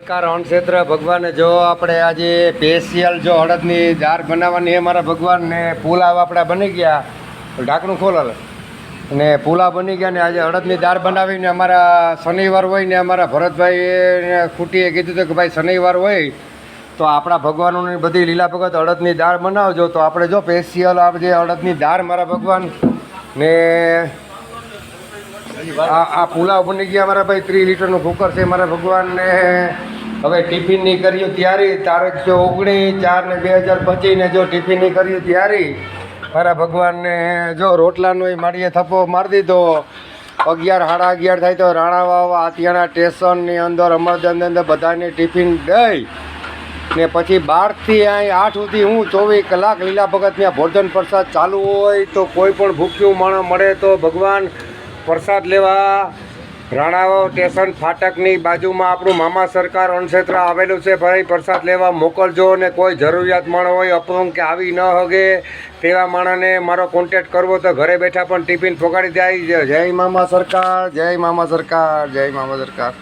રણ ક્ષેત્ર ભગવાને જો આપણે આજે સ્પેશિયલ જો અડદની દાળ બનાવવાની એ મારા ભગવાનને પુલાવ આપણા બની ગયા. ઢાંકણું ખોલ હવે. અને પુલાવ બની ગયા ને આજે અડદની દાળ બનાવીને અમારા શનિવાર હોય ને અમારા ભરતભાઈ ખૂટીએ કીધું હતું કે ભાઈ શનિવાર હોય તો આપણા ભગવાનોની બધી લીલા ભગત અડદની દાળ બનાવજો. તો આપણે જો સ્પેશિયલ જે અડદની દાળ મારા ભગવાન ને આ પુલાવ બની ગયા મારા ભાઈ 30 લીટરનું કુકર છે મારા ભગવાનને. હવે ટિફિનની કર્યું ત્યારે તારીખ 19/4/2025 ને જો ટિફિનની કર્યું ત્યારે મારા ભગવાનને જો રોટલાનો એ માડીએ થપ્પો મારી દીધો. 11 સાડા 11 થાય તો રાણાવાવ આતિયાણા સ્ટેશનની અંદર અમરજનની અંદર બધાને ટિફિન દઈ ને પછી 12થી અહીં 8 સુધી હું 24 કલાક લીલા ભગત ત્યાં ભોજન પ્રસાદ ચાલુ હોય. તો કોઈ પણ ભૂખ્યું માણસ મળે તો ભગવાન પ્રસાદ લેવા રાણાવાવ સ્ટેશન ફાટકની બાજુમાં આપણું મામા સરકાર અણક્ષેત્ર આવેલું છે. ભાઈ પ્રસાદ લેવા મોકલજો. અને કોઈ જરૂરિયાત માણસ હોય અપંગ કે આવી ન હગે તેવા માણસને મારો કોન્ટેક્ટ કરવો તો ઘરે બેઠા પણ ટિફિન પહોંચાડી જાય. જય મામા સરકાર, જય મામા સરકાર, જય મામા સરકાર.